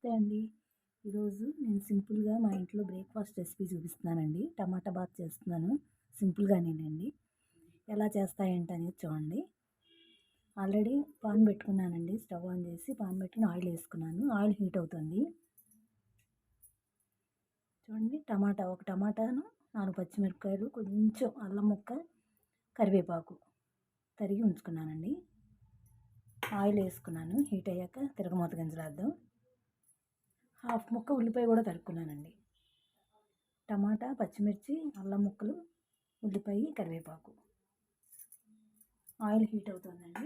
నమస్తే అండి. ఈరోజు నేను సింపుల్‌గా మా ఇంట్లో బ్రేక్‌ఫాస్ట్ రెసిపీ చూపిస్తున్నానండి. టమాటా బాత్ చేస్తున్నాను. సింపుల్‌గానేనండి. ఎలా చేస్తా ఏంటనేది చూడండి. ఆల్రెడీ పాన్ పెట్టుకున్నానండి. స్టవ్ ఆన్ చేసి పాన్ పెట్టుకొని ఆయిల్ వేసుకున్నాను. ఆయిల్ హీట్ అవుతుంది. చూడండి ఒక టమాటాను, 4 పచ్చిమిరపకాయలు, కొంచెం అల్లం ముక్క, కరివేపాకు తరిగి ఉంచుకున్నానండి. ఆయిల్ వేసుకున్నాను. హీట్ అయ్యాక తిరగమాత గింజలేద్దాం. హాఫ్ ముక్క ఉల్లిపాయ కూడా తరుక్కున్నానండి. టమాటా, పచ్చిమిర్చి, అల్లం ముక్కలు, ఉల్లిపాయ, కరివేపాకు. ఆయిల్ హీట్ అవుతుందండి.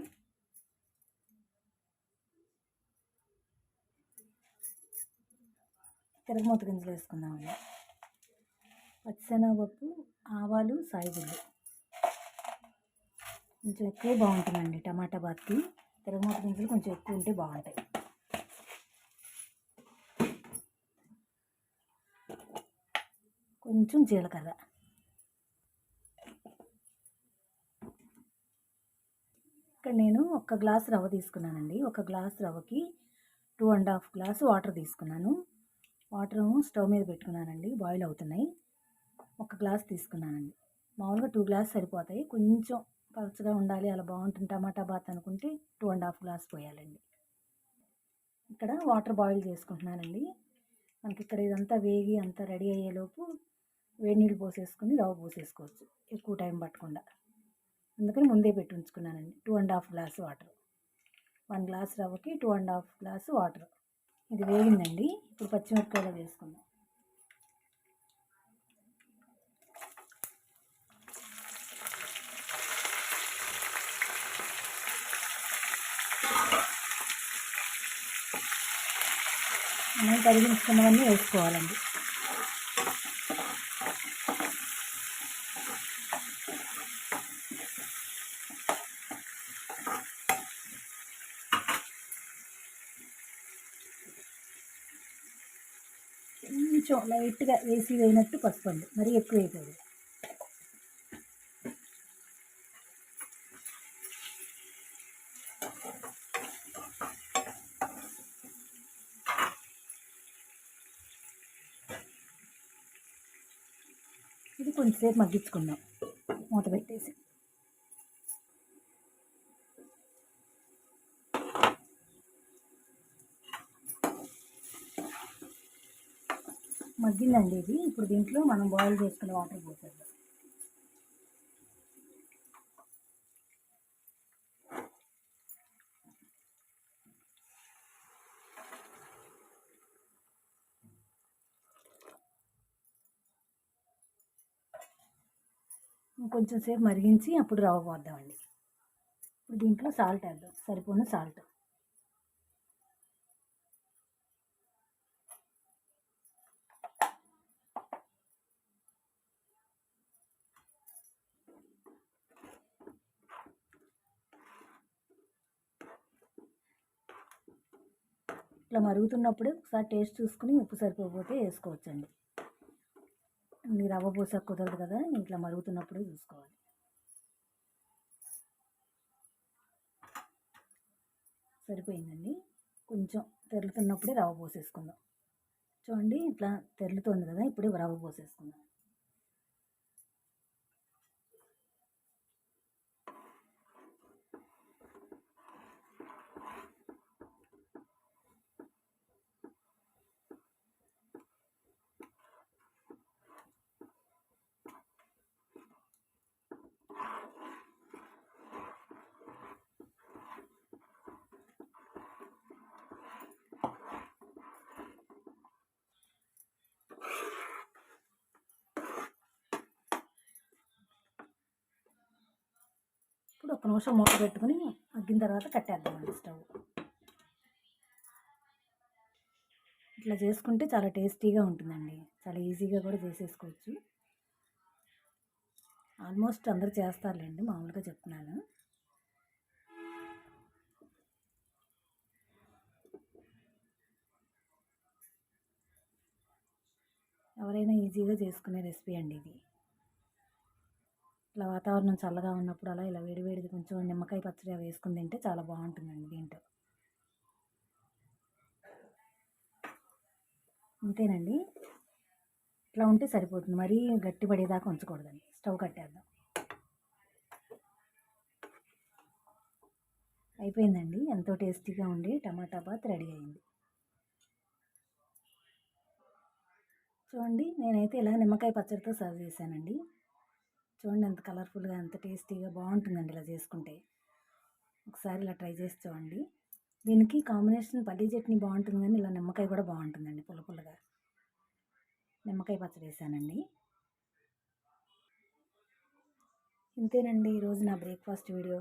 తిరగమూత గింజలు వేసుకుందామండి. పచ్చిశనగపప్పు, ఆవాలు, సాయిగుళ్ళు కొంచెం ఎక్కువ బాగుంటుందండి. టమాటా బాత్కి తిరగమూత గింజలు కొంచెం ఎక్కువ ఉంటే బాగుంటాయి. కొంచెం జీలకర్ర, ఇక్కడ నేను 1 గ్లాస్ రవ్వ తీసుకున్నానండి. 1 గ్లాస్ రవ్వకి 2½ గ్లాసు వాటర్ తీసుకున్నాను. వాటర్ స్టవ్ మీద పెట్టుకున్నానండి. బాయిల్ అవుతున్నాయి. 1 గ్లాస్ తీసుకున్నానండి. మామూలుగా 2 గ్లాస్ సరిపోతాయి. కొంచెం పలుచగా ఉండాలి, అలా బాగుంటుంది టమాటా బాత్ అనుకుంటే 2½ గ్లాస్ పోయాలండి. ఇక్కడ వాటర్ బాయిల్ చేసుకుంటున్నానండి. మనకి ఇక్కడ ఇదంతా వేగి అంతా రెడీ అయ్యేలోపు వేడి నీళ్ళు పోసేసుకుని రవ్వ పోసేసుకోవచ్చు, ఎక్కువ టైం పట్టకుండా. అందుకని ముందే పెట్టి ఉంచుకున్నానండి. 2½ గ్లాస్ వాటర్. 1 గ్లాస్ రవ్వకి 2½ గ్లాసు వాటర్. ఇది వేగిందండి. ఇప్పుడు పచ్చిమిరపకాయలు వేసుకుందాం. మనం తరిగించుకున్నవన్నీ వేసుకోవాలండి. కొంచెం లైట్గా వేసి వేయినట్టు పసుపు అండి, మరీ ఎక్కువ వేయకూడదు. ఇది కొంచెంసేపు మగ్గించుకుందాం మూత పెట్టేసి. మగ్గిందండి ఇది. ఇప్పుడు దీంట్లో మనం బాయిల్ చేసుకున్న వాటర్ పోసేద్దాం. కొంచెం సేపు మరిగించి అప్పుడు రవ్వ పోద్దామండి. ఇప్పుడు దీంట్లో సాల్ట్ వేద్దాం, సరిపోను సాల్ట్. ఇట్లా మరుగుతున్నప్పుడే ఒకసారి టేస్ట్ చూసుకుని ఉప్పు సరిపోతే వేసుకోవచ్చండి. రవ్వ పోసాక కుదరదు కదా, ఇట్లా మరుగుతున్నప్పుడే చూసుకోవాలి. సరిపోయిందండి. కొంచెం తెరులుతున్నప్పుడే రవ్వ పోసేసుకుందాం. చూడండి ఇట్లా తెరులుతుంది కదా, ఇప్పుడే రవ్వ పోసేసుకుందాం. ఇప్పుడు 1 నిమిషం మూత పెట్టుకుని మగ్గిన తర్వాత కట్టేద్దామండి స్టవ్. ఇట్లా చేసుకుంటే చాలా టేస్టీగా ఉంటుందండి. చాలా ఈజీగా కూడా చేసేసుకోవచ్చు. ఆల్మోస్ట్ అందరూ చేస్తారులేండి, మామూలుగా చెప్తున్నాను. ఎవరైనా ఈజీగా చేసుకునే రెసిపీ అండి ఇది. ఇట్లా వాతావరణం చల్లగా ఉన్నప్పుడు అలా ఇలా వేడివేడిది కొంచెం నిమ్మకాయ పచ్చడి వేసుకుని తింటే చాలా బాగుంటుందండి దీంట్లో. అంతేనండి. ఇట్లా ఉంటే సరిపోతుంది. మరీ గట్టి పడేదాకా ఉంచకూడదండి. స్టవ్ కట్టేద్దాం. అయిపోయిందండి. ఎంతో టేస్టీగా ఉండే టమాటా బాత్ రెడీ అయింది. చూడండి, నేనైతే ఇలా నిమ్మకాయ పచ్చడితో సర్వ్ చేశానండి. చూడండి ఎంత కలర్ఫుల్గా, ఎంత టేస్టీగా బాగుంటుందండి ఇలా చేసుకుంటే. ఒకసారి ఇలా ట్రై చేసి చూడండి. దీనికి కాంబినేషన్ పల్లీ చట్నీ బాగుంటుంది, కానీ ఇలా నిమ్మకాయ కూడా బాగుంటుందండి. పుల్ల పుల్లగా నిమ్మకాయ పచ్చడి వేసానండి. ఇంతేనండి ఈరోజు నా బ్రేక్ఫాస్ట్ వీడియో.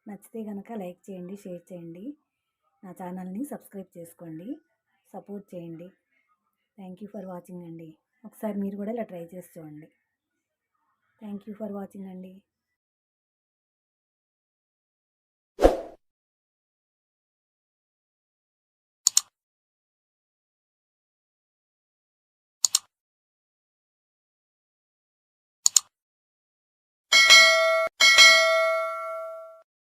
నచ్చితే కనుక లైక్ చేయండి, షేర్ చేయండి, నా ఛానల్ని సబ్స్క్రైబ్ చేసుకోండి, సపోర్ట్ చేయండి. థ్యాంక్ యూ ఫర్ వాచింగ్ అండి. ఒకసారి మీరు కూడా ఇలా ట్రై చేసి చూడండి. థ్యాంక్ యూ ఫర్ వాచింగ్ అండి.